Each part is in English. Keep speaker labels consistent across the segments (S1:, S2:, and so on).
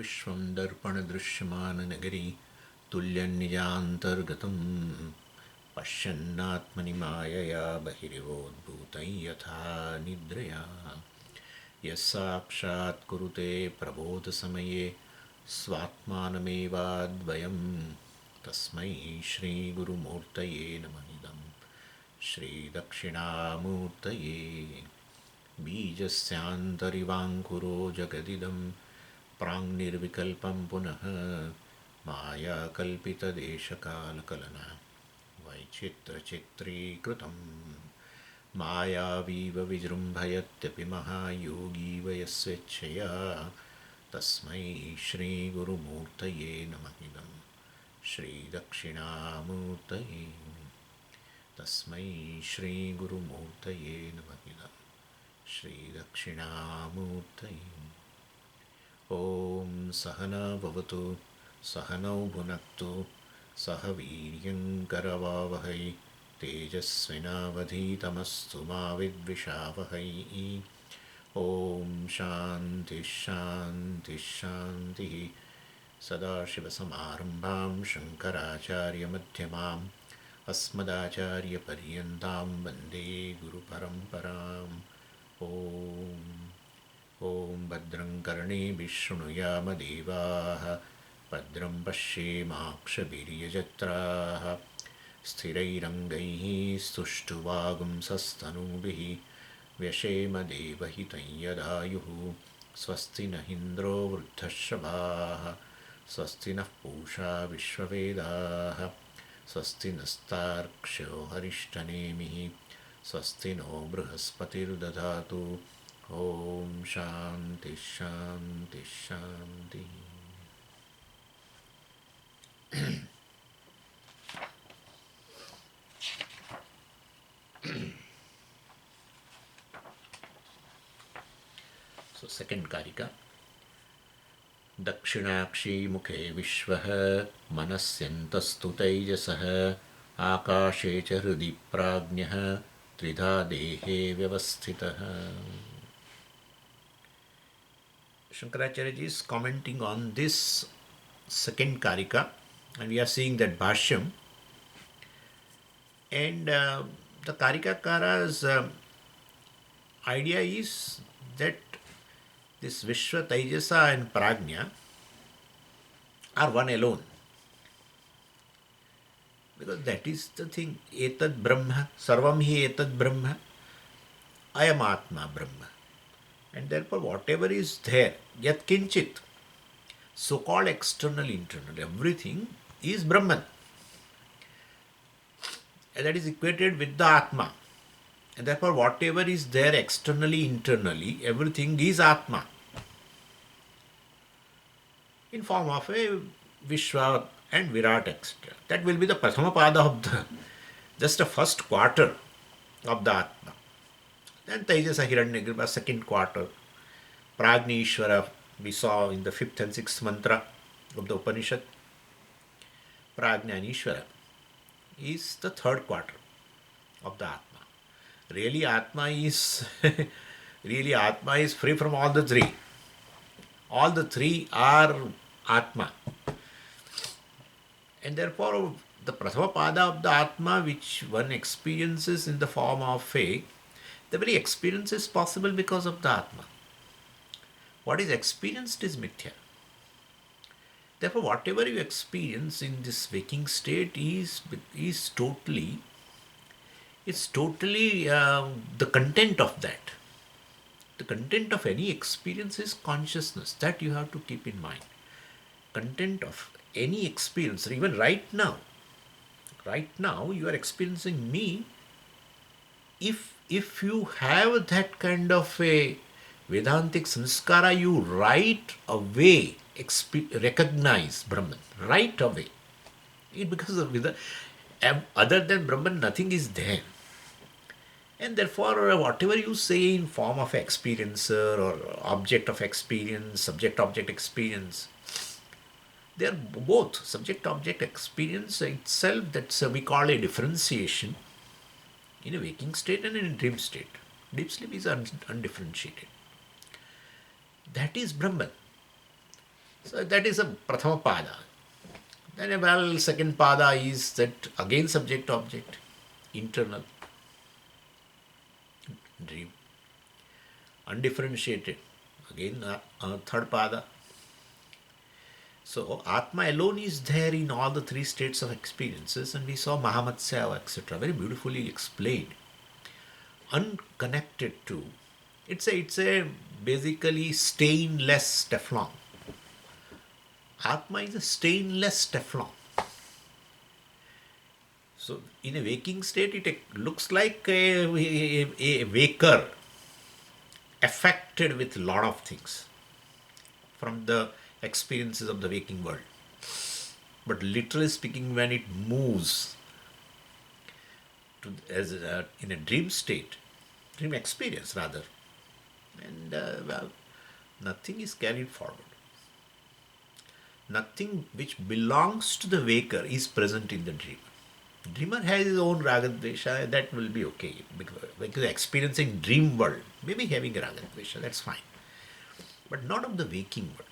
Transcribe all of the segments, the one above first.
S1: Viśvam darpana drishyamana nagari tulyan nijantargatam pashyannātmani māyaya bahirivodbhutam yatha nidraya yassākṣāt kurute prabodha samaye svatmanamevadvayam tasmai shri guru murtaye namahidam shri dakshinamurtaye बीजस्यान्तरिवाङ्कुरो जगदिदं प्राङ्निर्विकल्पं पुनः मायाकल्पितदेशकालकलना वैचित्रचित्रीकृतं मायावीव विजृम्भयत्यपि महायोगीव यस्वेच्छया तस्मै श्रीगुरुमूर्तये नमः इदं श्रीदक्षिणामूर्तये तस्मै श्रीगुरुमूर्तये नमः इदं श्रीदक्षिणामूर्तये ॐ सहना भवतु सहनौ भुनक्तु सह वीर्यङ्करवावहै तेजस्विनावधीतमस्तु मा विद्विषावहै ॐ शान्तिः शान्तिः शान्तिः सदाशिवसमारम्भां शङ्कराचार्यमध्यमाम् अस्मदाचार्यपर्यन्तां वन्दे गुरुपरम्पराम् ॐ भद्रं कर्णेभिः शृणुयामदेवाः भद्रं पश्येमाक्षभिर्यजत्राः स्थिरैरङ्गैः स्तुष्टुवागुंसस्तनूभिः व्यशेमदेवहितं यदायुः स्वस्ति न इन्द्रो वृद्धश्रवाः स्वस्ति नः पूषा विश्ववेदाः स्वस्ति नस्तार्क्ष्यो हरिष्ठनेमिः स्वस्ति नो बृहस्पतिर्दधातु ॐ शान्तिः शान्तिः शान्तिः. So second Kārikā. दक्षिणाक्षी मुखे विश्वः मनस्यन्तस्तु तैजसः आकाशे च हृदि प्राज्ञः त्रिधा देहे व्यवस्थितः. Śaṅkarācārya ji is commenting on this second Kārikā, and we are seeing that bhāṣyam. And the Kārikākara's idea is that this Viśva, Taijasa and Prājña are one alone. Because that is the thing, etad Brahma, sarvam hi etad Brahma, Ayam Ātmā Brahma. And therefore whatever is there, yat kinchit, so-called external, internal, everything is Brahman. And that is equated with the Atma. And therefore whatever is there externally, internally, everything is Atma. In form of a Viśva and Virāṭ, etc. That will be the Prathama-āpada of just the first quarter of the Atma. Then Taijasa Hiraṇyagarbha, second quarter. Prāṇa Īśvara, we saw in the 5th and 6th mantra of the Upanishad. Prājña and Īśvara is the third quarter of the Atma. Really Atma is free from all the three. All the three are Atma. And therefore the Prathama-āpada of the Atma, which one experiences in the form of faith, the very experience is possible because of the Atma. What is experienced is mithya. Therefore whatever you experience in this waking state is totally the content of that. The content of any experience is consciousness. That you have to keep in mind. Content of any experience, even right now you are experiencing me. If you have that kind of a Vedantic samskara, you right away recognize Brahman. Right away. Because of other than Brahman, nothing is there. And therefore, whatever you say in form of experiencer or object of experience, subject-object experience, they are both subject-object experience itself. That's we call a differentiation in a waking state and in a dream state. Deep sleep is undifferentiated. That is Brahman. So that is a prathama pada. Then well, second pada is that again subject object, internal, dream, undifferentiated, again third pada. So Atma alone is there in all the three states of experiences, and we saw Mahamatsya, etc. very beautifully explained. Unconnected to, it's a basically stainless Teflon. Atma is a stainless Teflon. So in a waking state, it looks like a waker affected with a lot of things from the experiences of the waking world. But literally speaking, when it moves to, in a dream state, dream experience rather, and well, nothing is carried forward. Nothing which belongs to the waker is present in the dreamer. Dreamer has his own raga dvesha, that will be okay, because experiencing dream world, maybe having raga dvesha, that's fine, but not of the waking world.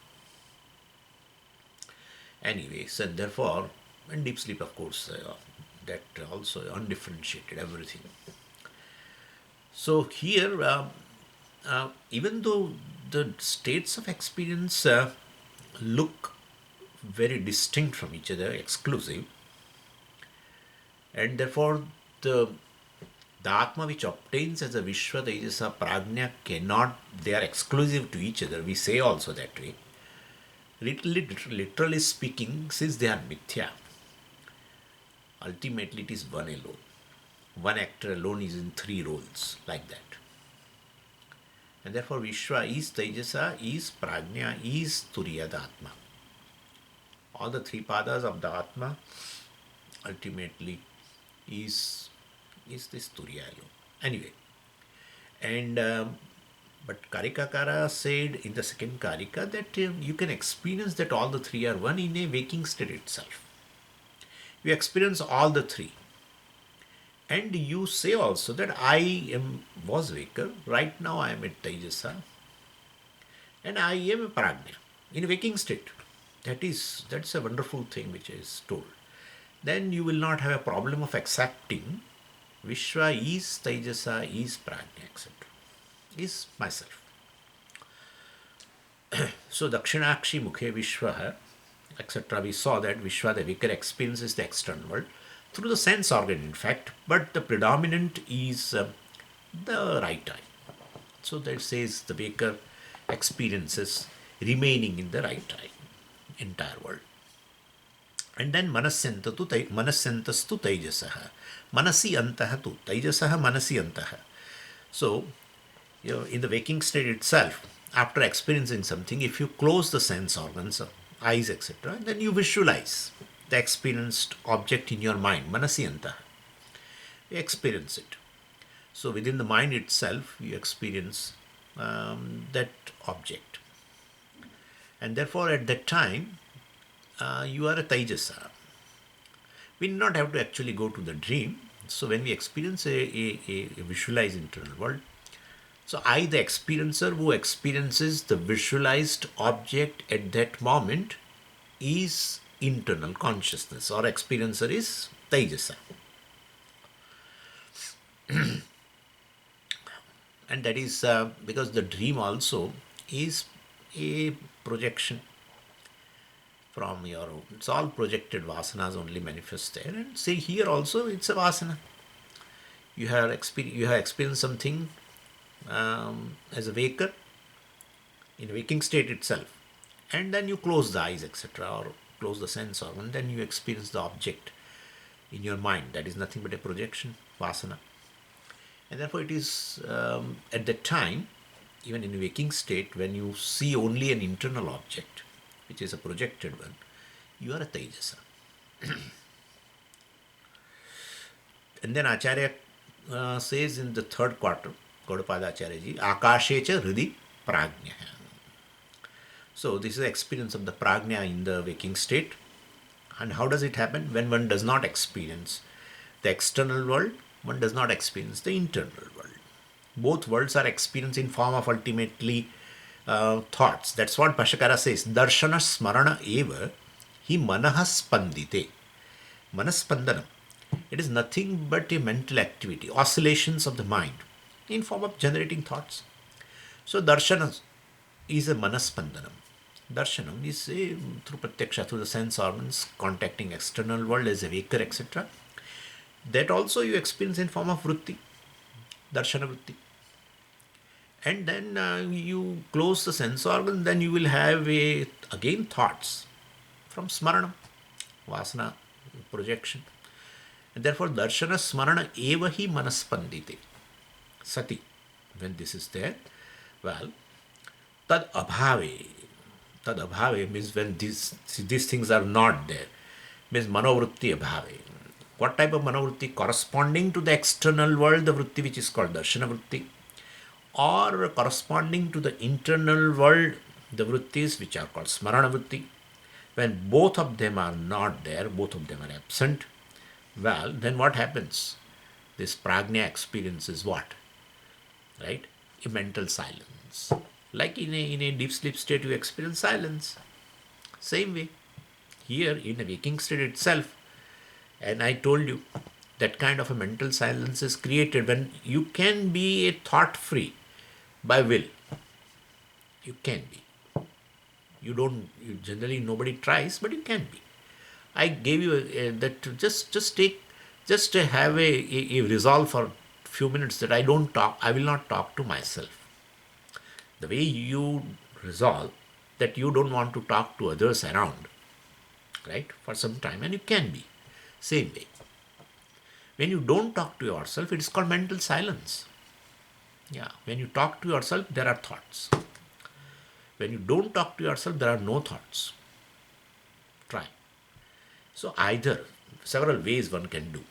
S1: Anyways, and therefore, and deep sleep, of course, that also undifferentiated everything. So here, even though the states of experience look very distinct from each other, exclusive, and therefore the Atma which obtains as a Viśva, Taijasa, Prājña cannot, they are exclusive to each other. We say also that way. Literally speaking, since they are mithya, ultimately it is one alone. One actor alone is in three roles, like that. And therefore Viśva is Taijasa, is Prājña, is Turiya, the Atma. All the three padas of the Atma ultimately is this Turiya alone. Anyway, and but Karika said in the second Karika that you can experience that all the three are one in a waking state itself. You experience all the three. And you say also that was waker, right now I am at Taijasa, and I am a Prājña in a waking state. That's a wonderful thing which is told. Then you will not have a problem of accepting Viśva is Taijasa, is Prājña, etc. Is myself. So Dakshinakshi Mukhe Viśva, etc. We saw that Viśva, the waker, experiences the external world through the sense organ, in fact, but the predominant is the right eye. So that says the waker experiences remaining in the right eye, entire world. And then manasyantastu taijasaha, manasi antaha tu, taijasaha manasi antaha. So, in the waking state itself, after experiencing something, if you close the sense organs, eyes, etc., then you visualize the experienced object in your mind, manasi antaha. You experience it. So within the mind itself, you experience that object. And therefore at that time, you are a Taijasa. We do not have to actually go to the dream. So when we experience a visualized internal world, so I, the experiencer who experiences the visualized object at that moment, is internal consciousness, or experiencer is Taijasa. And that is because the dream also is a projection from your own. It's all projected vasanas only manifest there. And see, here also it's a vasana. You have experienced something as a waker in a waking state itself, and then you close the eyes, etc., or close the sense organ, then you experience the object in your mind. That is nothing but a projection, vasana. And therefore it is at that time, even in a waking state, when you see only an internal object, which is a projected one, you are a Taijasa. And then Acharya says in the third quarter, Gauḍapāda Acharya ji, Akashecha Hridi Prājña. So this is the experience of the Prājña in the waking state. And how does it happen? When one does not experience the external world, one does not experience the internal world. Both worlds are experienced in form of ultimately thoughts. That's what Bhāṣyakara says. Darshana smarana eva hi manaha spandite. Manaspandanam. It is nothing but a mental activity, oscillations of the mind in form of generating thoughts. So darshana is a manaspandanam. Darshanam is through pratyaksha, through the sense organs, contacting external world as a waker, etc. That also you experience in form of vritti, darshana vritti. And then you close the sense organ, then you will have again thoughts from smarana, vasana, projection. And therefore, darshana smarana eva hi manaspandite. Sati. When this is there, well, tad abhave. Tad abhave means when these things are not there. Means manovritti abhave. What type of manovritti? Corresponding to the external world, the vritti which is called darshana vritti, or corresponding to the internal world, the vṛttis which are called smarana vritti. When both of them are not there, both of them are absent, well, then what happens? This prajna experience is what? Right? A mental silence. Like in a deep sleep state, you experience silence. Same way, here in a waking state itself, and I told you, that kind of a mental silence is created when you can be a thought-free by will. You can be. You generally nobody tries, but you can be. I gave you that just have a resolve for few minutes that I will not talk to myself. The way you resolve that you don't want to talk to others around, right, for some time, and you can be. Same way. When you don't talk to yourself, it is called mental silence. Yeah, when you talk to yourself, there are thoughts. When you don't talk to yourself, there are no thoughts. Try. So either, several ways one can do.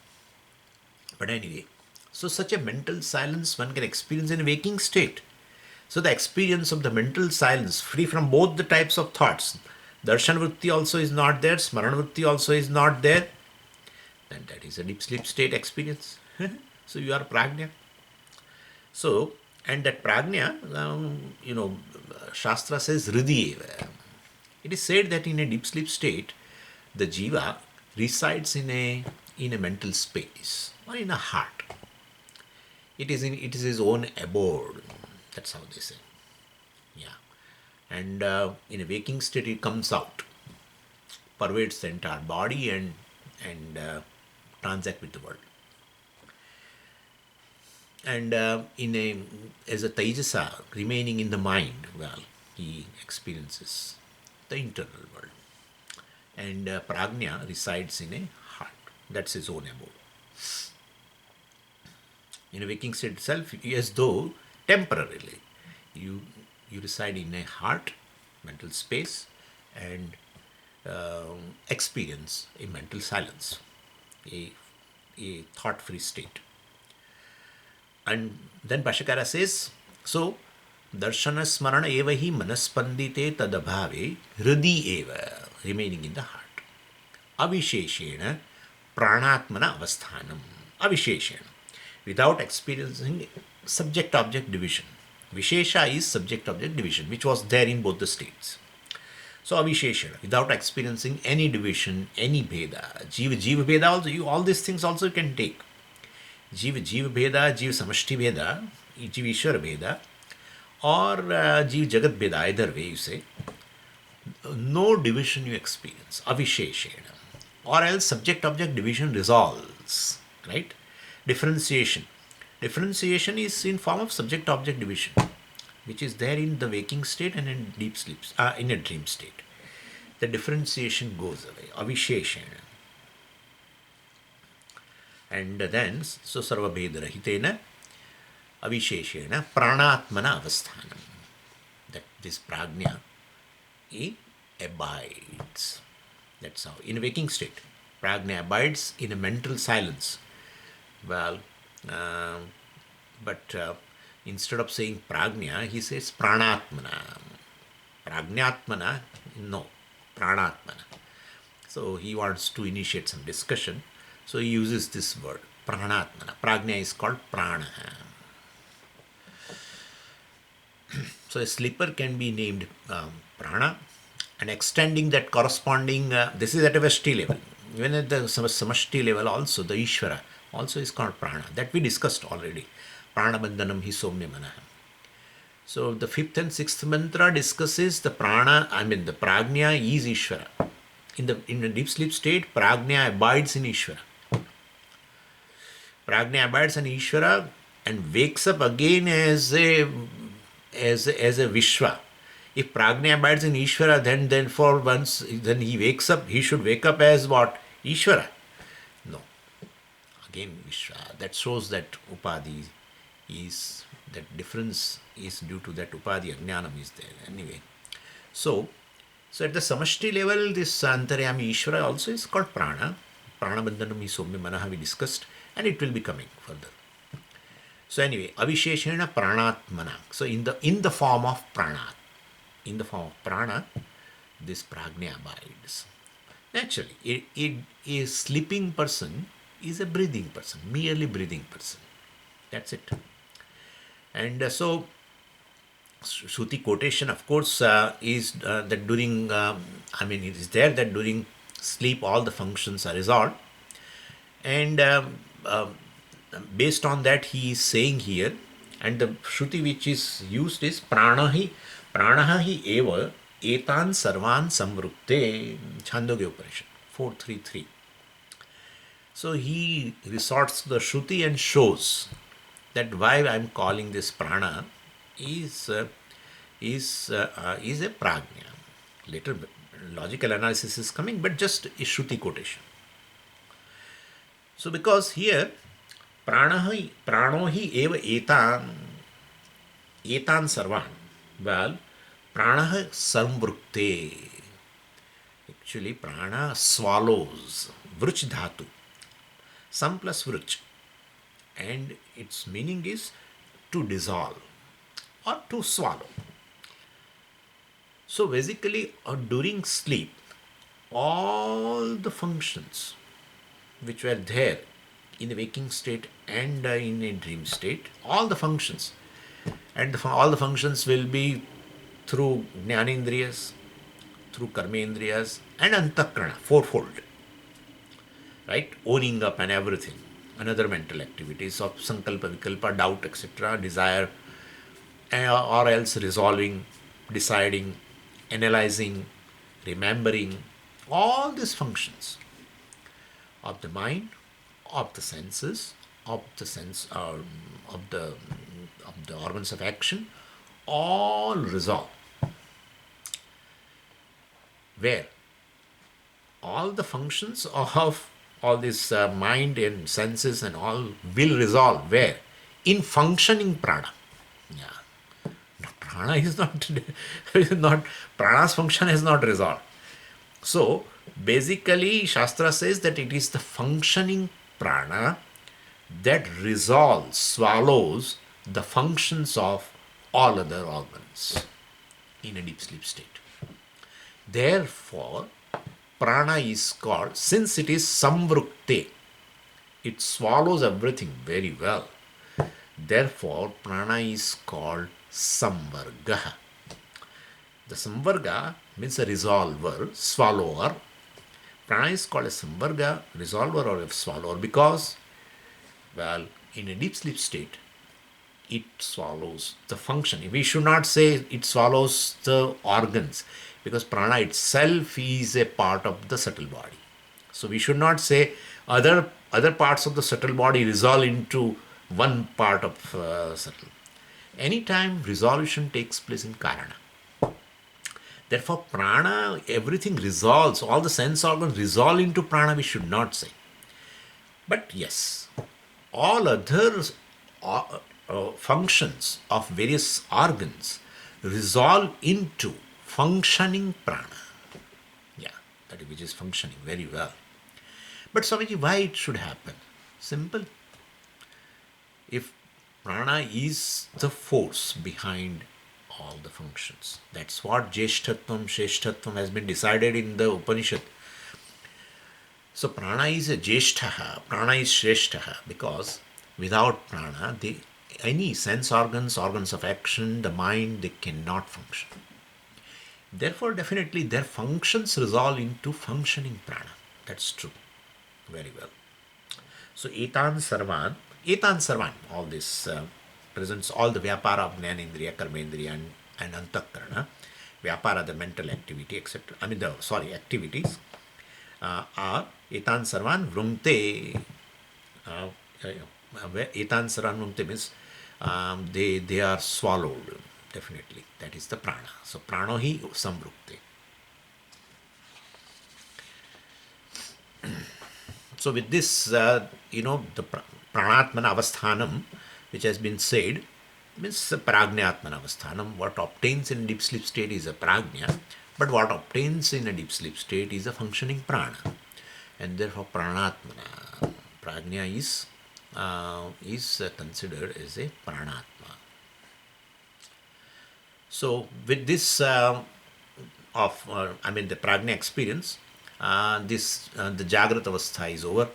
S1: But anyway, so such a mental silence one can experience in a waking state. So the experience of the mental silence, free from both the types of thoughts, darshan vritti also is not there, smarana vritti also is not there, then that is a deep sleep state experience. So you are prajna. So, and that prajna, Shastra says hridiyeva. It is said that in a deep sleep state, the jiva resides in a mental space or in a heart. It is his own abode. That's how they say. Yeah. And in a waking state, it comes out, pervades the entire body and transact with the world. And as a Taijasa remaining in the mind, well, he experiences the internal world. And Prajna resides in a heart. That's his own abode. In a waking state itself, as though temporarily, you reside in a heart, mental space, and experience a mental silence, a thought-free state. And then Bhāṣyakara says, so, darshana smarana eva hi manaspandite tadabhave hridi eva, remaining in the heart. Avisheshena prāṇa-ātmana avasthanam. Avisheshena, without experiencing subject-object division. Vishesha is subject-object division, which was there in both the states. So avisheshana, without experiencing any division, any bheda, jiva bheda also, all these things also you can take. Jiva bheda, jiva samashti bheda, jiva ishvara bheda, or jiva jagat bheda, either way you say. No division you experience, avisheshena. Or else subject-object division resolves, right? Differentiation. Differentiation is in form of subject-object division, which is there in the waking state and in deep sleep, in a dream state. The differentiation goes away, avisheshena. And then, so sarva bheda rahitena, avisheshena, prāṇa-ātmana avasthanam. That this prajna, it abides. That's how. In a waking state, prajna abides in a mental silence. Well, but instead of saying prajna, he says prāṇa-ātmana. Prajñātmana, no, prāṇa-ātmana. So he wants to initiate some discussion. So he uses this word, prāṇa-ātmana. Prajna is called prāṇa. So a slipper can be named prana, and extending that corresponding, this is at a Vashti level. Even at the Samashti level also, the Īśvara also is called prana. That we discussed already. Prāṇa-bandhanam hi somya manaha. So the fifth and sixth mantra discusses the prana, the prajna is Īśvara. In the deep sleep state, prajna abides in Īśvara. Prajna abides in Īśvara and wakes up again as a Viśva. If prajna abides in Īśvara, then he wakes up, he should wake up as what? Īśvara. No. Again Viśva. That shows that upadhi is, that difference is due to that upadhi, ajnanam is there. Anyway. So at the samashti level, this antaryami Īśvara also is called prana. Prāṇa-bandhanam hi somya manaha we discussed, and it will be coming further. So anyway, avisheshena prāṇa-ātmana. So in the form of prana, this prajna abides. Naturally, a sleeping person is a breathing person, merely breathing person. That's it. And so Shruti quotation, of course, is that during, it is there that during sleep all the functions are resolved. And based on that, he is saying here, and the Shruti which is used is prāṇahi eva etan sarvan samvrukte, Mandukya Upanishad 4.3.3. So he resorts to the Shruti and shows that why I am calling this prana is a prajna. Later logical analysis is coming, but just a Shruti quotation. So because here prāṇohi eva etan sarvan, well, prāṇah samvrukte. Actually, prana swallows, vṛttis dhatu, sam plus vṛttis, and its meaning is to dissolve or to swallow. So basically, during sleep, all the functions which were there in the waking state and in a dream state, all the functions, and all the functions will be through jnanendriyas, through karmendriyas, and antakarana, fourfold, right? Owning up and everything, another mental activities of sankalpa, vikalpa, doubt, etc., desire, or else resolving, deciding, analyzing, remembering, all these functions of the mind, of the senses, of the organs of action, all resolve. Where all the functions of all this mind and senses and all will resolve. Where? In functioning prana. Yeah. No, prana is not prana's function is not resolved. So basically Shastra says that it is the functioning prana that resolves, swallows the functions of all other organs in a deep sleep state. Therefore, prana is called, since it is samvrukte, it swallows everything very well. Therefore, prana is called samvarga. The samvarga means a resolver, swallower. Prana is called a samvarga, resolver or a swallower because, well, in a deep sleep state, it swallows the function. We should not say it swallows the organs, because prana itself is a part of the subtle body. So we should not say other parts of the subtle body resolve into one part of subtle. Anytime resolution takes place in karana. Therefore prana, everything resolves, all the sense organs resolve into prana, we should not say. But yes, all other functions of various organs resolve into functioning prana. Yeah, that which is functioning very well. But Swamiji, why it should happen? Simple. If prana is the force behind all the functions, that's what Jeshtatvam, Sheshtatvam has been decided in the Upanishad. So prana is a Jeshtaha, prana is Shreshtaha, because without prana, any sense organs, organs of action, the mind, they cannot function. Therefore, definitely their functions resolve into functioning prana. That's true. Very well. So, etan sarvan, all this presents all the vyapara of jnanendriya, karmendriya, and antakarana. Vyapara, the mental activity, etc. Activities are etan sarvan vrumte. Etan sarvan vrumte means they are swallowed. Definitely, that is the prana. So, prano hi samvrukte. So, with this, the Prāṇa-ātman avasthanam, which has been said, means Prājña-ātman avasthanam. What obtains in deep sleep state is a prajna, but what obtains in a deep sleep state is a functioning prana. And therefore, Prāṇa-ātmana, prajna is considered as a Prāṇa-ātma. So, with this the prajna experience, the Jagrata Avastha is over.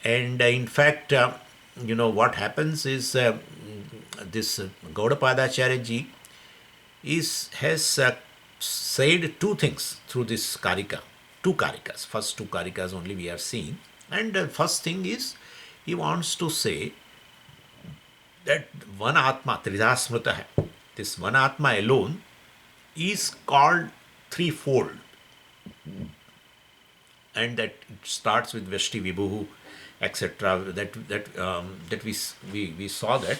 S1: And in fact, what happens is this Gauḍapāda Acharya has said two things through this Karika. Two Karikas. First two Karikas only we are seeing. And the first thing is, he wants to say that one Atma, Tridha Smrita, this one Atma alone is called threefold. And that it starts with Vyashti Vibhuhu, etc. That we saw that.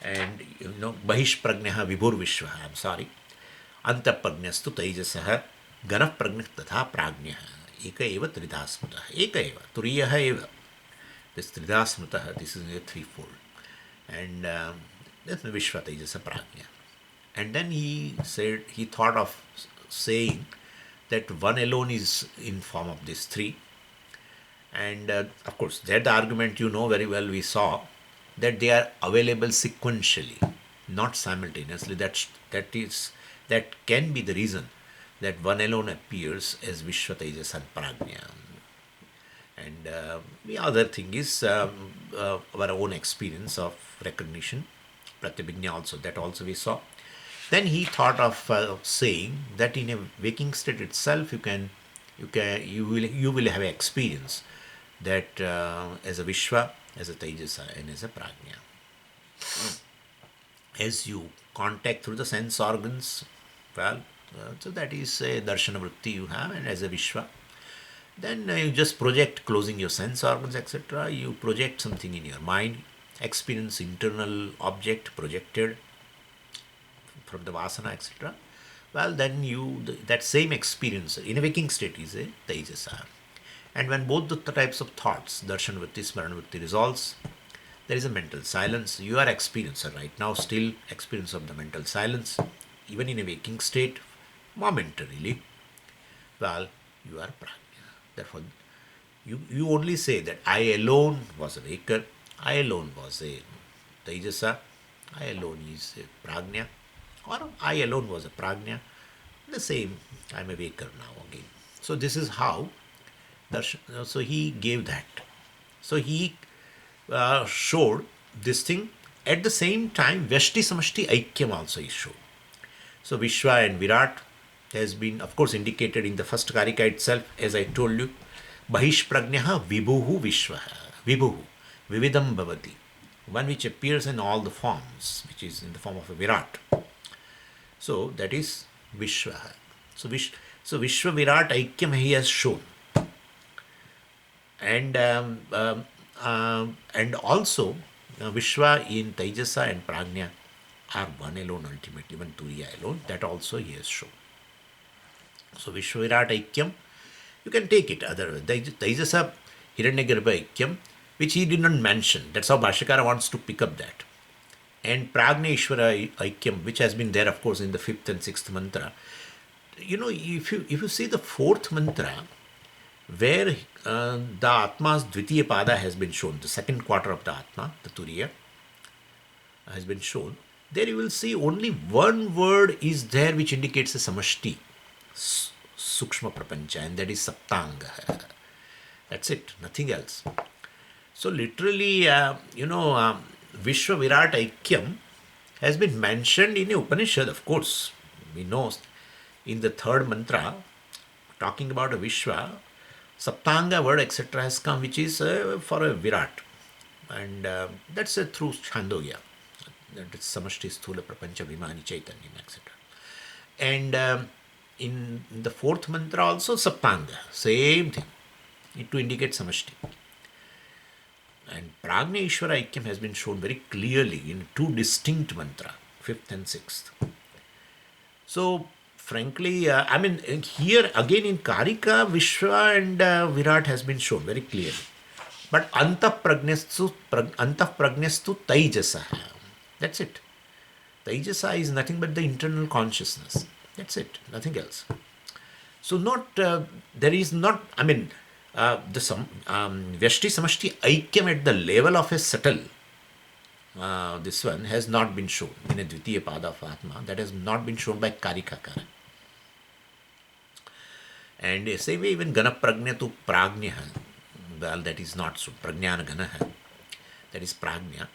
S1: And Bahish Prajnaha Vibhur Viśva, I'm sorry. Anta Prajnastu Taijasa Ganah Prajnah Tatha Prajnaha Eka Eva Tridha Smrita. Eka Eva Turiya Eva. This Tridha Smrita, this is a threefold. And that's Viśva Taijasa Prajna. And then he thought of saying that one alone is in form of these three. And of course, that the argument very well, we saw that they are available sequentially, not simultaneously. That can be the reason that one alone appears as Viśva, Taijasa and Prajna. And the other thing is our own experience of recognition, Pratyabhijna also, that also we saw. Then he thought of saying that in a waking state itself, you will have experience that as a Viśva, as a Taijasa, and as a Prajna. As you contact through the sense organs, so that is a darshana vritti you have, and as a Viśva, then you just project, closing your sense organs, etc. You project something in your mind, experience internal object projected from the vasana, etc. Then that same experience in a waking state is a Taijasa. And when both the types of thoughts, darshan vritti, smarana vritti, resolves, there is a mental silence. You are experiencer right now, still experience of the mental silence, even in a waking state, momentarily. You are Prajna. Therefore, you only say that I alone was a waker, I alone was a Taijasa, I alone is a Prajna, or I alone was a Prajna. The same, I am a waker now again. So this is how so he gave that. So he showed this thing. At the same time, Vyashti Samashti Aikyam also is shown. So Viśva and Virāṭ has been, of course, indicated in the first Kārikā itself, as I told you. Bahish Prajnaha Vibhuhu Viśvaha. Vibhuhu. Vividam Bhavati. One which appears in all the forms, which is in the form of a Virāṭ. So that is Viśvaha. So Viśva Virāṭ Aikyam he has shown. And also Viśva in Taijasa and Prajna are one alone ultimately, one Turiya alone. That also he has shown. So Viśva Virāṭ Aikyam, you can take it otherwise. Taijasa Hiraṇyagarbha Aikyam, which he did not mention. That's how Bhāṣyakara wants to pick up that. And Prāṇa Īśvara Aikyam, which has been there, of course, in the 5th and 6th mantra. If you see the 4th mantra, where the Atma's deśa-kāla has been shown, the second quarter of the Atma, the Turiya, has been shown, there you will see only one word is there which indicates a samashti, sukshma prapancha, and that is saptanga. That's it, nothing else. So literally, Viśva Virāṭ Aikyam has been mentioned in the Upanishad, of course. We know in the third mantra, talking about a Viśva, Saptanga word, etc., has come, which is for a Virāṭ. And that's through Chandogya. That is Samashti Sthula Prapancha Vimani Chaitanyam, etc. And in the fourth mantra also Saptanga, same thing, to indicate Samashti. And Prāṇa Īśvara Aikyam has been shown very clearly in two distinct mantra, fifth and sixth. So, frankly, here again in Kārikā, Viśva and Virāṭ has been shown very clearly. But antah prajnastu Taijasa. That's it. Taijasa is nothing but the internal consciousness. That's it, nothing else. So, there is not, the Vyashti Samashti Aikyam at the level of a subtle, this one has not been shown in a Dvitiya Pada of Atma. That has not been shown by Karika. And same way even Gana Prajna to Prājña, well, that is not so. Prajnana Gana, that is Prājña.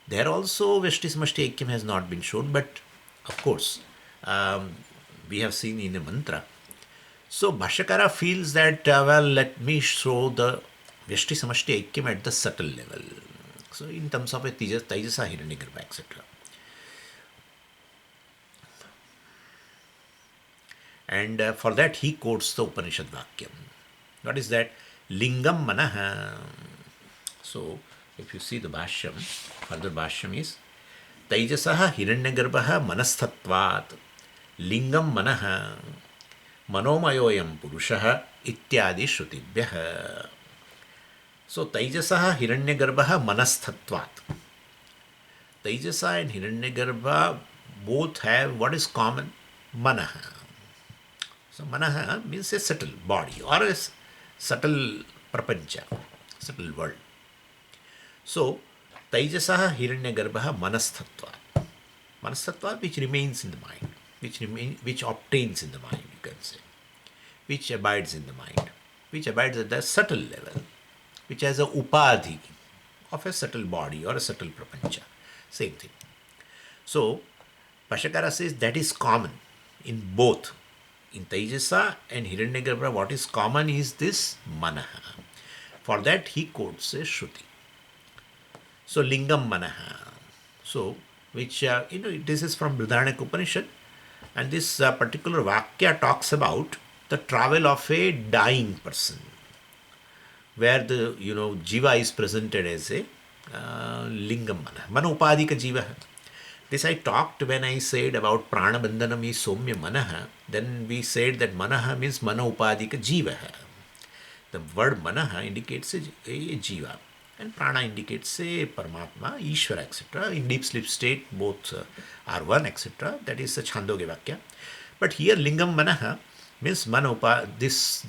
S1: There also Vyashti Samashti Aikyam has not been shown, but of course, we have seen in a mantra. So Bhāṣyakara feels that, let me show the Vyashti Samashti Aikyam at the subtle level. So in terms of a Taijasa Hiraṇyagarbha, etc. And for that he quotes the Upanishad Vakyam. What is that? Lingam Manaha. So if you see the bhāṣyam, further bhāṣyam is Taijasa Hiraṇyagarbha Manasthatvat Lingam Manaha Manomayoyam Purushaha Ityadi Shrutibhyaha. So Taijasa Hiraṇyagarbha Manasthatvat. Taijasa and Hiraṇyagarbha both have what is common? Manaha. So Manaha means a subtle body or a subtle prapancha, subtle world. So Taijasa Hiraṇyagarbha Manasthatvat. Manasthatvat which remains in the mind, which obtains in the mind, you can say, which abides in the mind, which abides at the subtle level, which has a upadhi of a subtle body or a subtle prapancha. Same thing. So Bhāṣyakara says that is common in both. In Taijasa and Hiraṇyagarbha, what is common is this Manaha. For that he quotes a Shruti. So Lingam Manaha. So which this is from Brāṇa Upanishad, and this particular Vakya talks about the travel of a dying person, where the jiva is presented as a lingam mana, mano-upadika jiva. This I talked when I said about prana bandhanam is somya manaha. Then we said that manaha means mano-upadika jiva. The word manaha indicates a jiva, and prana indicates a Paramatma, Īśvara, etc. In deep sleep state, both are one, etc. That is a Chandogya Vakya. But here lingam manaha means manopa. This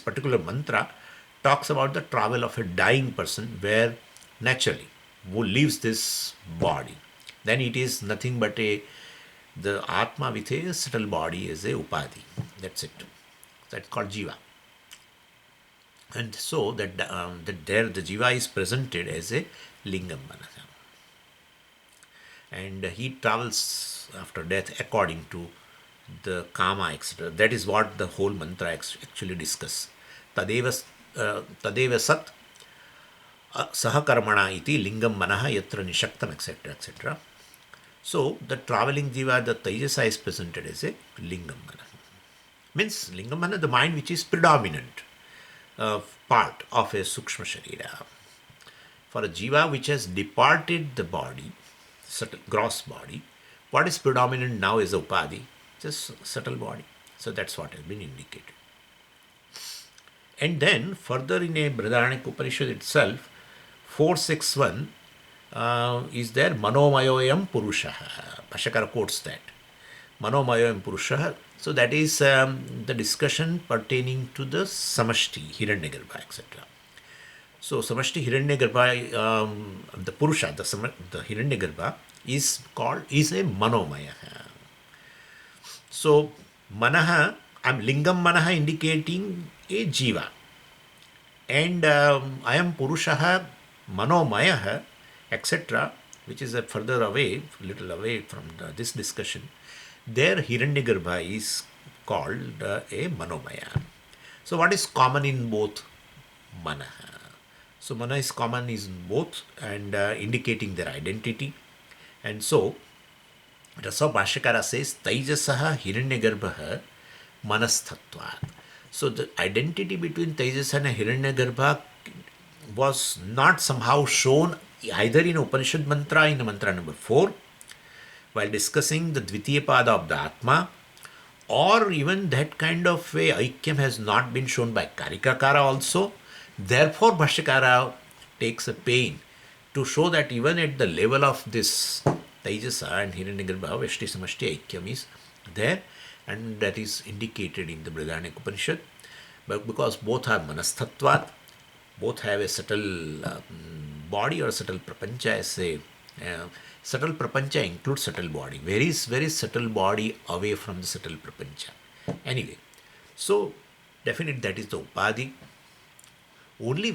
S1: particular mantra talks about the travel of a dying person, where naturally who leaves this body, then it is nothing but the Atma with a subtle body as a upadhi. That's it. That's called jiva. And so that there the jiva is presented as a lingam manaha, and he travels after death according to the kama, etc. That is what the whole mantra actually discuss. Tadeva sat sahakarmana iti lingam manaha yatra nishaktam, etc., etc. So the traveling jiva, the Taijasa, is presented as a lingam manaha. Means lingam manaha, the mind which is predominant part of a sukshma sharira. For a jiva which has departed the body, subtle, gross body, what is predominant now is upadhi, just subtle body. So that's what has been indicated. And then further in a Brāṇa Upanishad itself, 461 is there manomayoyam purushaha. Bhāṣyakara quotes that. Manomayoyam purushaha. So that is the discussion pertaining to the samashti, Hiraṇyagarbha, etc. So samashti Hiraṇyagarbha, the purusha, the Hiraṇyagarbha is a manomaya. So manaha, lingam manaha indicating a jiva, And Ayam Purushaha Manomayaha, etc., which is a further away, little away from this discussion, there Hiranyagarbha is called a Manomaya. So what is common in both? Manaha. So mana is common in both and indicating their identity. And so that's how Bhāṣyakara says, Taijasa Hiraṇyagarbha manasthatvat. So the identity between Taijasa and Hiranyagarbha was not somehow shown either in Upanishad mantra, in mantra number 4, while discussing the deśa-kāla of the Atma, or even that kind of a aikyam has not been shown by Karika also. Therefore, Bhāṣyakara takes a pain to show that even at the level of this Taijasa and Hiranyagarbha, Vyashti Samashti aikyam is there, and that is indicated in the Brāṇa-ātman Upanishad. But because both are manasthatvat, both have a subtle body or subtle prapancha, as a subtle prapancha includes subtle body. Very subtle body away from the subtle prapancha. Anyway, so definitely that is the upadhi. Only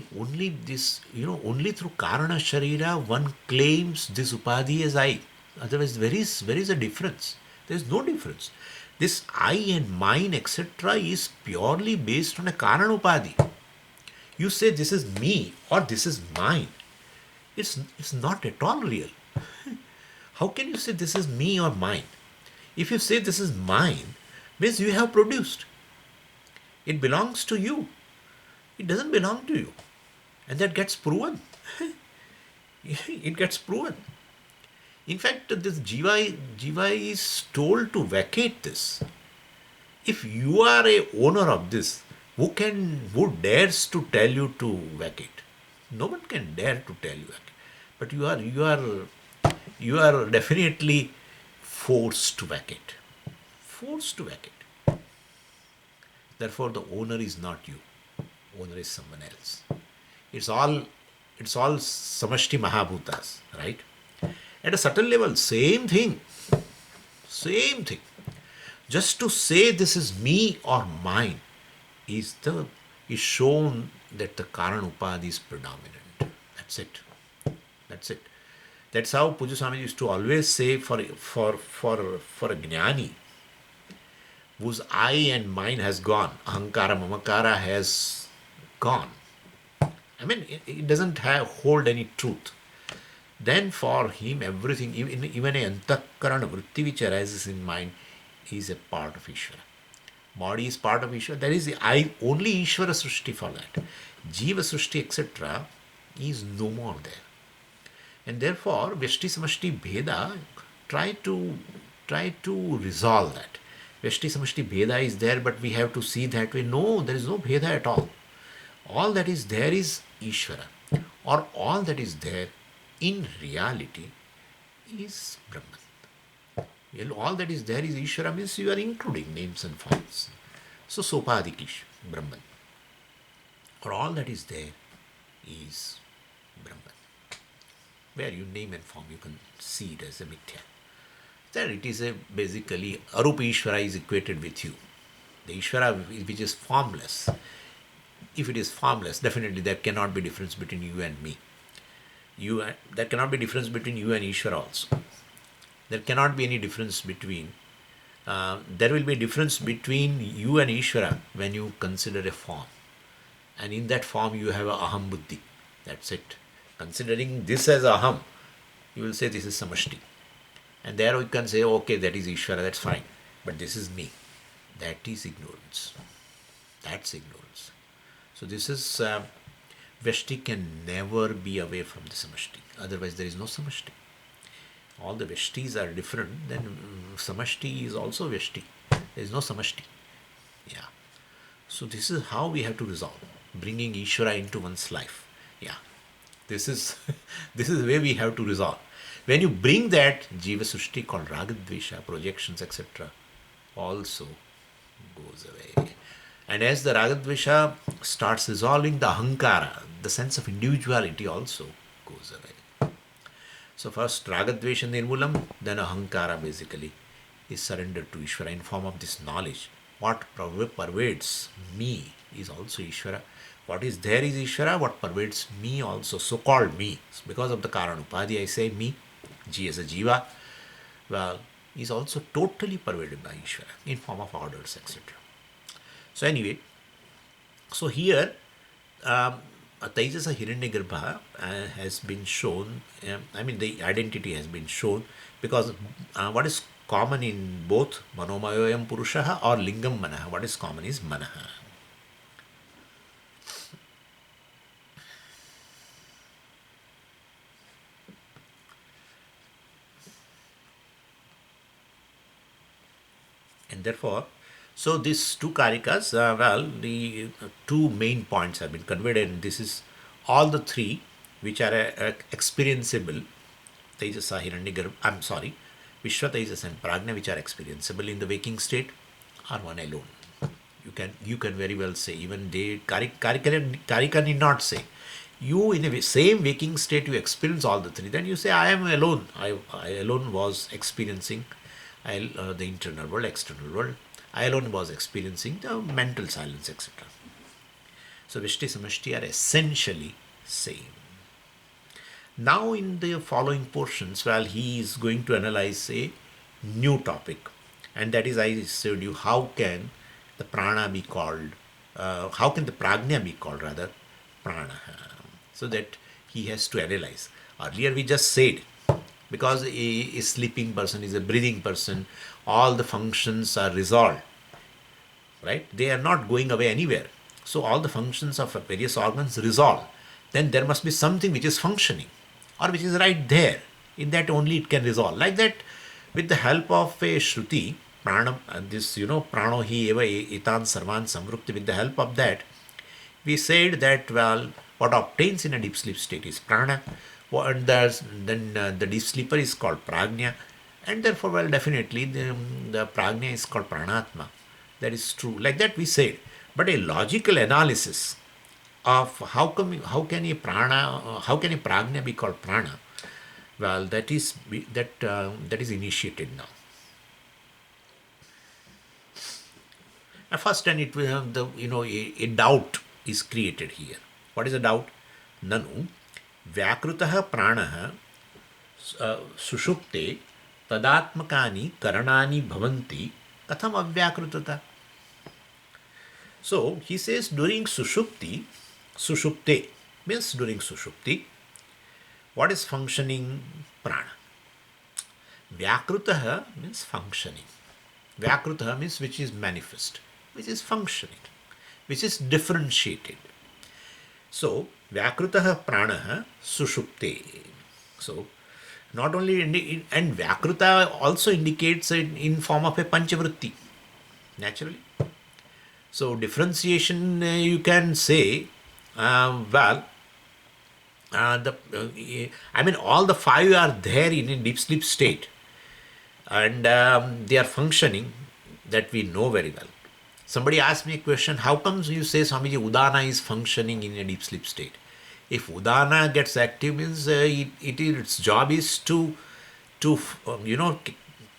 S1: this, only through karana sharira one claims this upadhi as I. Otherwise, where is a difference? There is no difference. This I and mine, etc., is purely based on a karana upadhi. You say this is me or this is mine. It's not at all real. How can you say this is me or mine? If you say this is mine, means you have produced. It belongs to you. It doesn't belong to you. And that gets proven. It gets proven. In fact, this jiva is told to vacate this. If you are a owner of this, who dares to tell you to vacate? No one can dare to tell you vacate. But you are definitely forced to vacate. Forced to vacate. Therefore, the owner is not you. Owner is someone else. It's all samashti mahabhutas, right? At a subtle level, same thing. Same thing. Just to say this is me or mine is shown that the Karana Upadhi is predominant. That's it. That's it. That's how Puja Swamiji used to always say for a jnani whose I and mine has gone, ahankara, mamakara has gone. I mean, it doesn't hold any truth. Then for him, everything, even a antakarana vritti which arises in mind, is a part of Īśvara. Body is part of Īśvara. There is only Īśvara Srishti for that. Jiva Srishti, etc., is no more there. And therefore, Vyashti Samashti Bheda try to resolve that. Vyashti Samashti Bheda is there, but we have to see that way. No, there is no Bheda at all. All that is there is Īśvara, or all that is there in reality is Brahman. All that is there is Īśvara, means you are including names and forms. So Sopadikish, Brahman. Or all that is there is Brahman. Where you name and form, you can see it as a mithya. There it is basically Arupa Īśvara is equated with you. The Īśvara which is formless. If it is formless, definitely there cannot be difference between you and me. There cannot be difference between you and Īśvara also. There cannot be any difference between, there will be a difference between you and Īśvara when you consider a form. And in that form you have a aham buddhi. That's it. Considering this as aham, you will say this is samashti. And there we can say, okay, that is Īśvara, that's fine. But this is me. That is ignorance. That's ignorance. So this is, Vyashti can never be away from the samashti. Otherwise there is no samashti. All the Vyashtis are different, then samashti is also Vyashti. There is no samashti. Yeah. So this is how we have to resolve, bringing Īśvara into one's life. Yeah. This is the way we have to resolve. When you bring that, Jiva Srishti called Ragadvesha, projections, etc., also goes away. And as the Ragadvesha starts resolving, the ahankara, the sense of individuality, also goes away. So first Ragadvesha nirmulam, then ahankara basically is surrendered to Īśvara in form of this knowledge What pervades me is also Īśvara. What is there is Īśvara, what pervades me also, so-called me. Because of the Karana-upadhi, I say me, Ji as a Jiva, well, is also totally pervaded by Īśvara in form of orders, etc. So anyway, so here, Taijasa Hiraṇyagarbha has been shown, the identity has been shown, because what is common in both Manomayam Purushaha or Lingam Manaha, what is common is Manaha. And therefore, so these two Karikas, the two main points have been conveyed, and this is all the three which are experienceable, Taijasa Hiraṇyagarbha, Viśva, Taijasa and Prājña, which are experienceable in the waking state, are one alone. You can very well say, even Karika need not say. You in a same waking state, you experience all the three. Then you say, I am alone. I alone was experiencing the internal world, external world. I alone was experiencing the mental silence, etc. So Vishti Samashti are essentially same. Now in the following portions, he is going to analyze a new topic, and that is, I showed you, how can the prana be called, how can the prajna be called rather, prana. So that he has to analyze. Earlier we just said, because a sleeping person is a breathing person, all the functions are resolved, right? They are not going away anywhere. So all the functions of various organs resolve. Then there must be something which is functioning, or which is right there. In that only it can resolve. Like that, with the help of a Shruti, Prana, Prano hi eva itan sarvan samvrukti, with the help of that, we said that, what obtains in a deep sleep state is prana, and then the deep sleeper is called prajna, and therefore, definitely the prajna is called Prāṇa-ātmā. That is true. Like that we said. But a logical analysis of how can a prajna be called prana, that is initiated now. First, and it will a doubt is created here. What is a doubt? Nanu vyakrutaha pranaha sushupte tadatmakani karanani bhavanti katham avyakrutata. So he says, during sushupte means during sushupti, what is functioning? Prana. Vyakrutaha means functioning. Vyakrutaha means which is manifest, which is functioning, which is differentiated. So, Vyakrutaha pranaha sushupte. So, not only, and Vyakruta also indicates in form of a panchavritti, naturally. So, differentiation, you can say, all the five are there in a deep sleep state, and they are functioning, that we know very well. Somebody asked me a question, how comes you say, Swamiji, udāna is functioning in a deep sleep state? If udāna gets active, means its job is to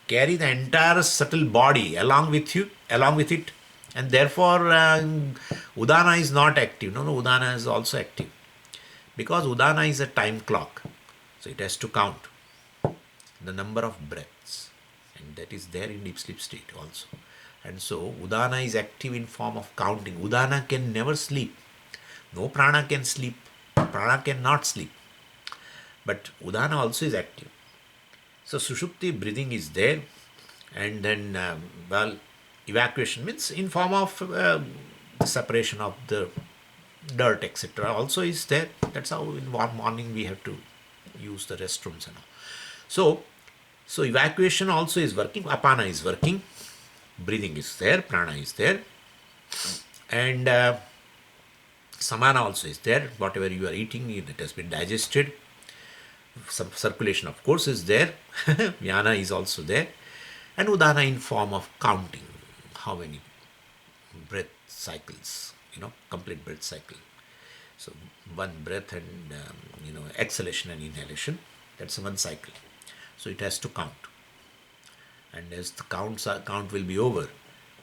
S1: carry the entire subtle body along with it, and therefore udāna is not active. No, udāna is also active, because udāna is a time clock, so it has to count the number of breaths, and that is there in deep sleep state also. And so udāna is active in form of counting. Udāna can never sleep. No prana can sleep. Prana cannot sleep. But udāna also is active. So sushupti, breathing is there, and then evacuation means in form of the separation of the dirt, etc. also is there. That's how in one morning we have to use the restrooms and all. So evacuation also is working. Apāna is working. Breathing is there, prana is there, and samāna also is there. Whatever you are eating, it has been digested. Some circulation, of course, is there. vyāna is also there, and udāna in form of counting how many breath cycles, complete breath cycle. So one breath and exhalation and inhalation. That's one cycle. So it has to count. And as the count will be over,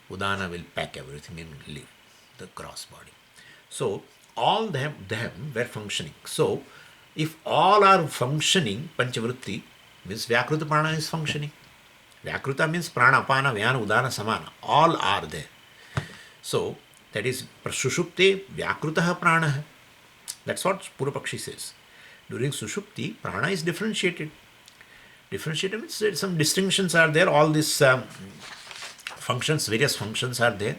S1: udāna will pack everything and leave the gross body. So all them were functioning. So if all are functioning, panchavritti means vyakruta prana is functioning. Vyakruta means prana, apāna, vyāna, udāna, samāna. All are there. So that is sushupte vyakrutaha prana. That's what Purvapakshi says. During sushupti, prana is differentiated. Differentiated means some distinctions are there. All these functions, various functions are there.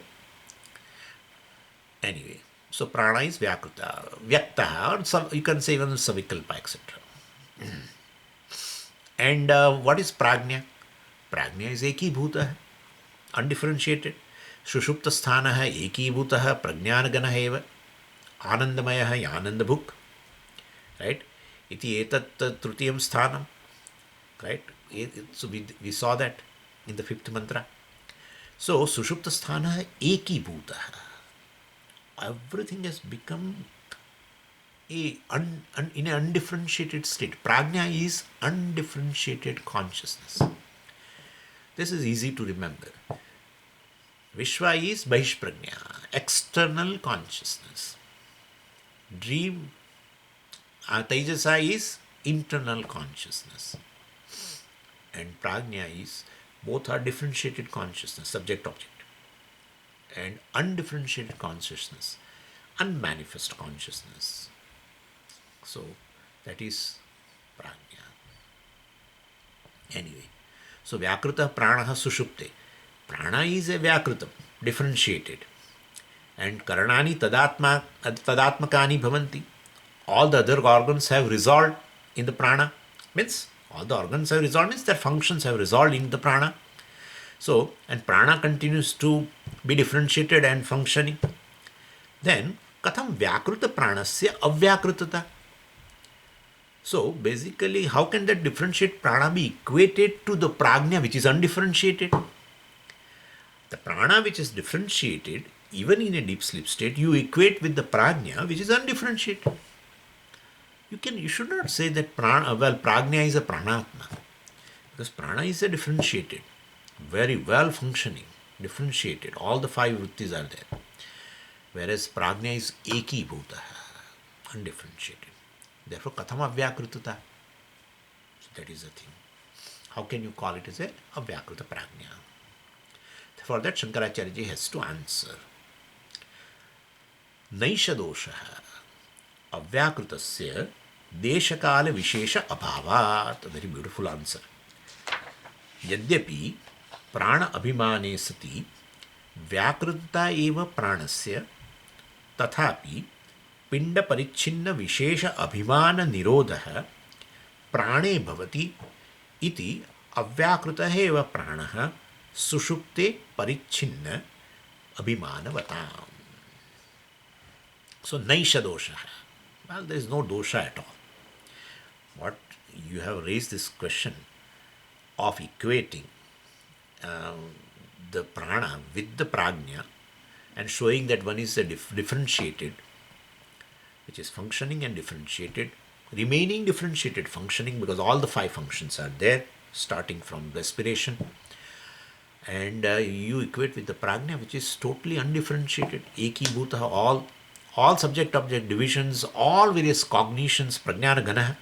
S1: Anyway, so prana is vyakruta, vyaktaha, or some, you can say even savikalpa, etc. And what is prajña? Prajña is ekibhuta, undifferentiated. Sushupta sthanaha ekibhutaha prajñānaganaha eva ānandamayaha yānandabhuk. Right? Iti etat trutiyam sthanam. Right? So we saw that in the fifth mantra. So sushupta sthanaha ekibhutaha. Everything has become in an undifferentiated state. Prajña is undifferentiated consciousness. This is easy to remember. Viśva is bahishprajña, external consciousness. Dream, Taijasa is internal consciousness. And prajña is, both are differentiated consciousness, subject-object. And undifferentiated consciousness, unmanifest consciousness. So that is prajña. Anyway, so vyakruta pranaha sushupte. Prana is a vyakrutam, differentiated. And karanani tadatmakani bhavanti. All the other organs have resolved in the prana. Means all the organs have resolved means their functions have resolved in the prana. So, and prana continues to be differentiated and functioning. Then, katham vyakruta pranasya avyakrutata. So, basically, how can that differentiate prana be equated to the prajña which is undifferentiated? The prana which is differentiated, even in a deep sleep state, you equate with the prajña which is undifferentiated. You should not say that prajña is a Prāṇa-ātmā, because prana is a differentiated, very well functioning, differentiated. All the five vṛttis are there. Whereas prajña is ekibhuta, undifferentiated. Therefore, katham avyakrutata. So that is the thing. How can you call it as a avyakruta prajña? For that, Śaṅkarācārya has to answer. Naisha doshaha avyakrutasya deśa-kāla vishesha abhāvāt. A very beautiful answer. Yadyapi prāṇa abhimāne sati vyakrutata eva prāṇasya tathapi pinda parichinna vishesha abhimāna nirodha prāṇe bhavati iti avyakruta eva prāṇah sushupte parichinna abhimanavatam. So naisha dosha. Well, there is no dosha at all. What you have raised this question of equating the prana with the prajña and showing that one is a differentiated, which is functioning and differentiated, remaining differentiated, functioning, because all the five functions are there, starting from respiration. And you equate with the prajña, which is totally undifferentiated, ekibhuta, all subject-object divisions, all various cognitions, prajñāna ganaha,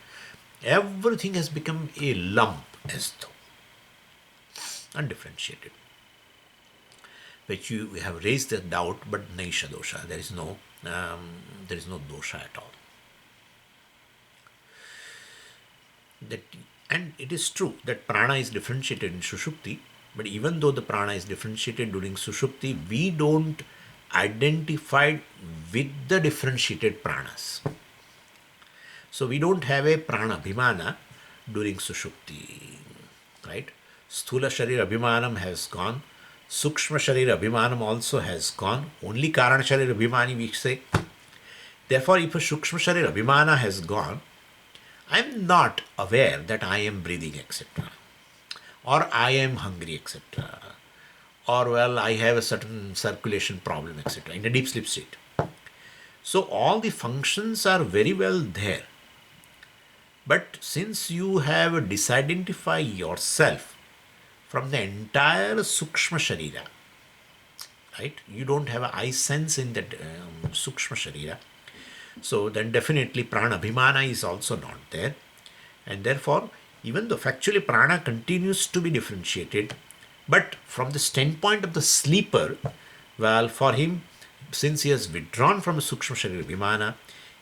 S1: everything has become a lump as though, undifferentiated. Which you have raised the doubt, but naisha dosha, there is no dosha at all. And it is true that prana is differentiated in sushupti. But even though the prana is differentiated during sushupti, we don't identify with the differentiated pranas. So we don't have a prana abhimana during sushupti, right? Sthula sharir abhimanam has gone. Sukshma sharir abhimanam also has gone. Only karana sharir abhimani we say. Therefore, if a sukshma sharir abhimana has gone, I am not aware that I am breathing, etc. Or I am hungry, etc. Or, well, I have a certain circulation problem, etc. in a deep sleep state. So all the functions are very well there. But since you have disidentified yourself from the entire sukshma sharira, right? You don't have a I sense in that sukshma sharira. So then definitely prana abhimana is also not there. And therefore, even though factually prana continues to be differentiated, but from the standpoint of the sleeper, well, for him, since he has withdrawn from the sukshma sharira abhimana,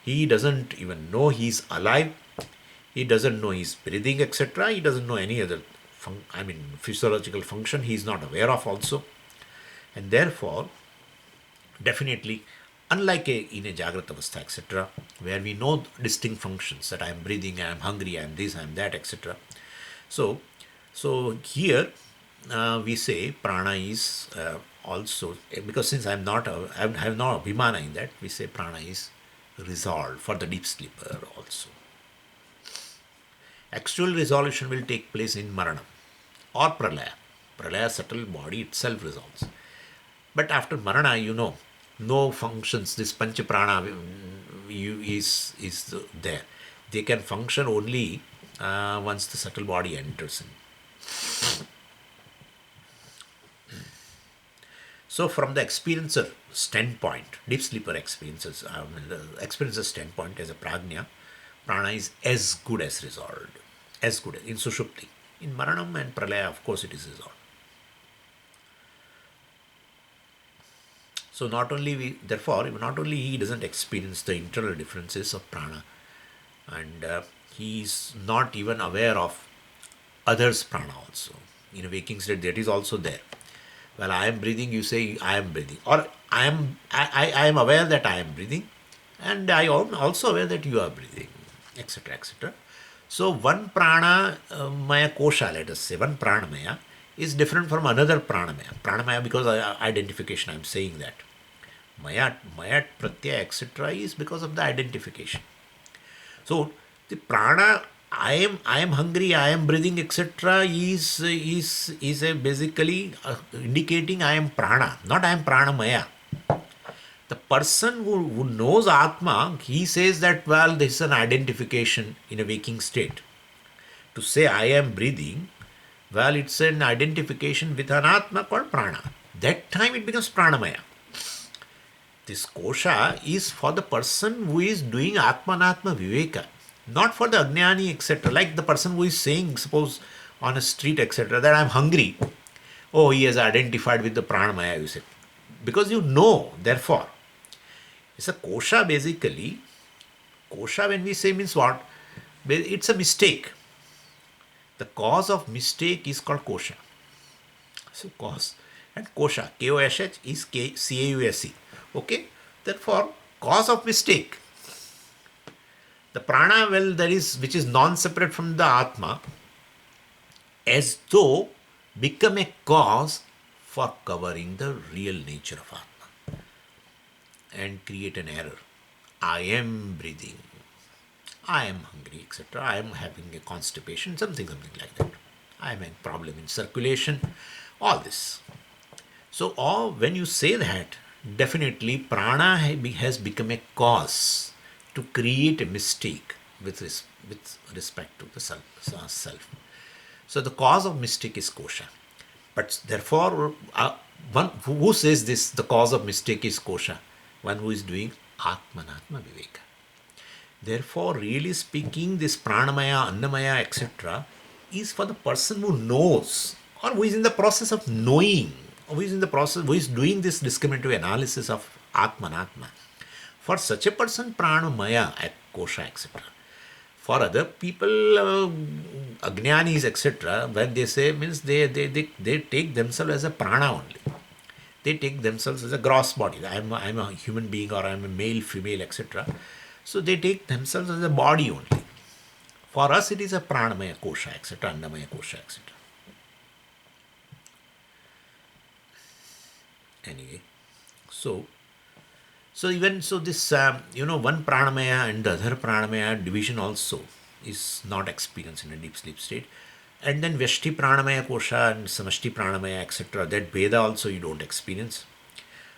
S1: he doesn't even know he's alive, he doesn't know he's breathing, etc. He doesn't know any other physiological function he is not aware of also. And therefore, definitely, unlike in a Jagrata Avastha, etc., where we know distinct functions that I am breathing, I am hungry, I am this, I am that, etc. So here we say prana is also, because since I have no abhimana in that, we say prana is resolved for the deep sleeper also. Actual resolution will take place in Marana or Pralaya. Pralaya, subtle body itself resolves. But after Marana, no functions, this Pancha Prana is there. They can function only once the subtle body enters in. So from the experiencer standpoint, deep sleeper experiences, experiencer standpoint as a prajna, prana is as good as resolved. As good as in Sushupti. In Maranam and Pralaya, of course, it is resolved. So not only he doesn't experience the internal differences of prana, and he is not even aware of others' prana also. In a waking state, that is also there. Well, I am breathing, you say I am breathing, or I am aware that I am breathing, and I am also aware that you are breathing, etc., etc. So one prana maya kosha, let us say, one pranamaya is different from another pranamaya. Pranamaya, because identification, I am saying that. Mayat, pratyaya, etc. is because of the identification. So the prana, I am hungry, I am breathing, etc. is basically indicating I am prana, not I am pranamaya. The person who knows Atma, he says that, well, this is an identification in a waking state. To say I am breathing, well, it's an identification with an Atma called prana. That time it becomes pranamaya. This kosha is for the person who is doing Atmanatma Viveka, not for the Ajnani, etc. Like the person who is saying, suppose on a street, etc., that I am hungry. Oh, he has identified with the pranamaya, you say. Because you know, therefore. It's a kosha basically. Kosha, when we say, means what? It's a mistake. The cause of mistake is called kosha. So cause. And kosha, K-O-S-H, is C-A-U-S-E. Okay? Therefore, cause of mistake. The prana, well, which is non-separate from the Atma, as though become a cause for covering the real nature of Atma and create an error. I am breathing, I am hungry, etc. I am having a constipation, something like that. I am having a problem in circulation, all this. So when you say that, definitely prana has become a cause to create a mistake with respect to the self. So the cause of mistake is kosha. But therefore, one who says this, the cause of mistake is kosha? One who is doing Atmanatma Viveka. Therefore, really speaking, this pranamaya, annamaya, etc. is for the person who knows, or who is in the process of knowing, or who is doing this discriminative analysis of Atmanatma. For such a person, pranamaya, kosha, etc. For other people, ajnanis, etc., when they say, means they take themselves as a prana only. They take themselves as a gross body. I'm a human being, or I'm a male, female, etc. So they take themselves as a body only. For us, it is a pranamaya kosha, etc., annamaya kosha, etc. Anyway, so this one pranamaya and the other pranamaya division also is not experienced in a deep sleep state. And then Vyashti Pranamaya Kosha and Samashti Pranamaya, etc., that Veda also you don't experience.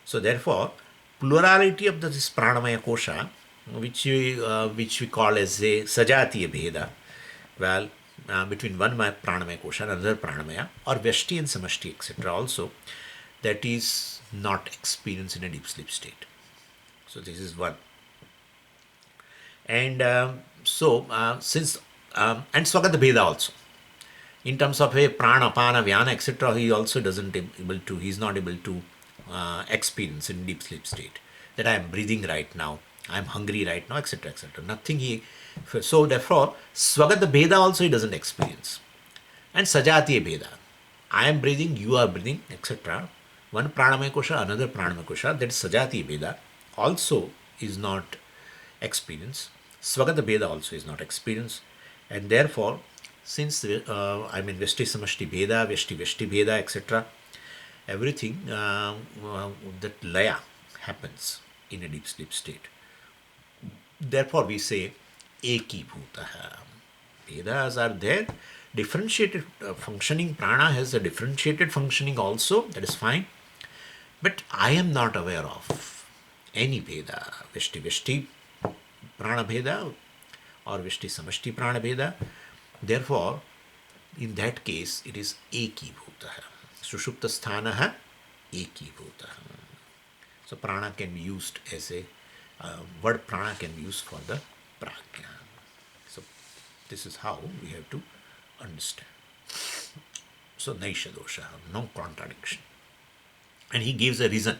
S1: So therefore, plurality of this Pranamaya Kosha, which we call as a Sajatiya Bheda, well, between one Pranamaya Kosha and another Pranamaya, or Vyashti and Samashti, etc., also, that is not experienced in a deep sleep state. So this is one. And since and Swagata Bheda also, in terms of a prana, apāna, vyāna, etc., he also doesn't able to. He is not able to experience in deep sleep state that I am breathing right now, I am hungry right now, etc., etc. Nothing he. So therefore, Swagata Bheda also he doesn't experience, and Sajatiya Bheda. I am breathing, you are breathing, etc. One pranamaya kosha, another pranamaya kosha, that is Sajatiya Bheda, also is not experienced. Swagata Bheda also is not experienced. And therefore, since Vyashti Samashti Bheda, Vyashti Vyashti Bheda, etc., everything that laya happens in a deep sleep state. Therefore, we say Eki Bhutaha. Vedas are there, differentiated functioning. Prana has a differentiated functioning also, that is fine. But I am not aware of any Veda, Vyashti Vyashti Prana Bheda or Vyashti Samashti Prana Bheda. Therefore, in that case, it is Eki Bhutaha. Sushupta Sthanaha Eki Bhutaha. So, prana can be used as a word prana can be used for the prajna. So, this is how we have to understand. So, naisha dosha, no contradiction. And he gives a reason.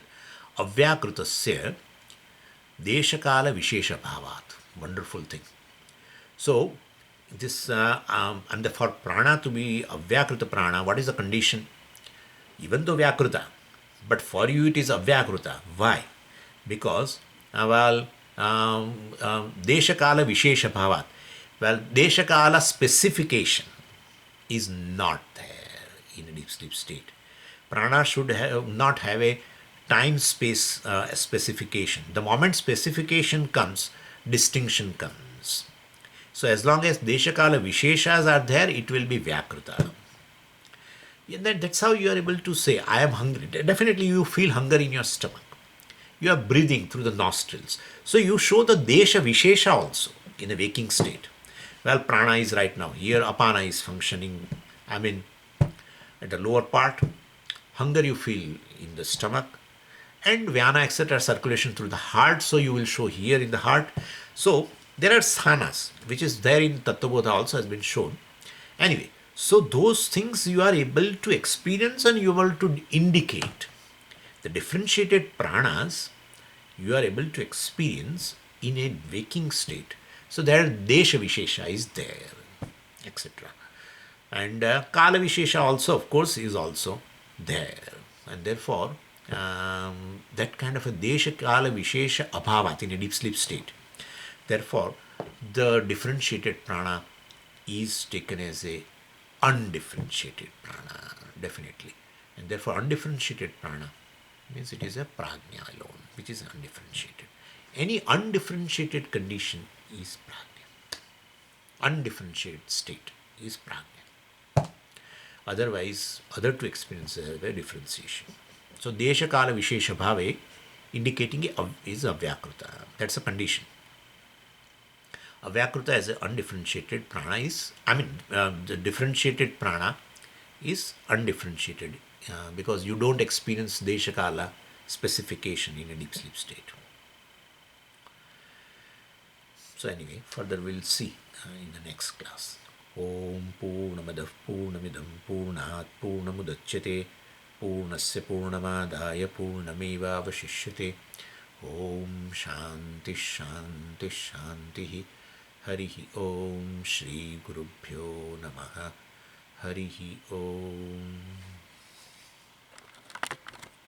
S1: Avyakrutasya deśa-kāla vishesha bhavat. Wonderful thing. So, this and for prana to be avyakruta prana, what is the condition? Even though vyakruta, but for you it is avyakruta. Why? Because deśa-kāla vishesha bhavat. Well, deśa-kāla specification is not there in a deep sleep state. Prana should not have a time space specification. The moment specification comes, distinction comes. So as long as deśa-kāla visheshas are there, it will be vyakruta. That's how you are able to say, I am hungry. Definitely you feel hunger in your stomach. You are breathing through the nostrils. So you show the desha vishesha also in a waking state. Well, prana is right now. Here apāna is functioning. At the lower part. Hunger you feel in the stomach. And vyāna, etc. circulation through the heart. So you will show here in the heart. So there are sthanas, which is there in Tattvabodha also has been shown. Anyway, so those things you are able to experience and you are able to indicate. The differentiated pranas you are able to experience in a waking state. So there desha vishesha is there, etc. And kala vishesha also, of course, is also there. And therefore, that kind of a desha-kāla vishesha abhavat in a deep sleep state. Therefore, the differentiated prana is taken as a undifferentiated prana, definitely. And therefore, undifferentiated prana means it is a prajna alone, which is undifferentiated. Any undifferentiated condition is prajna. Undifferentiated state is prajna. Otherwise, other two experiences have a differentiation. So, desha-kāla vishesha bhave indicating is avyakruta. That's a condition. Avyakruta as an undifferentiated prana is, the differentiated prana is undifferentiated because you don't experience desha-kāla specification in a deep sleep state. So anyway, further we'll see in the next class. Om Purnamadav Purnamidam Purnat Purnamudachyate Purnasya Purnamadaya Purnameva Vashishyate. Om Shanti Shanti Shanti. Harihi Om Shri Gurubhyo Namaha. Harihi Om.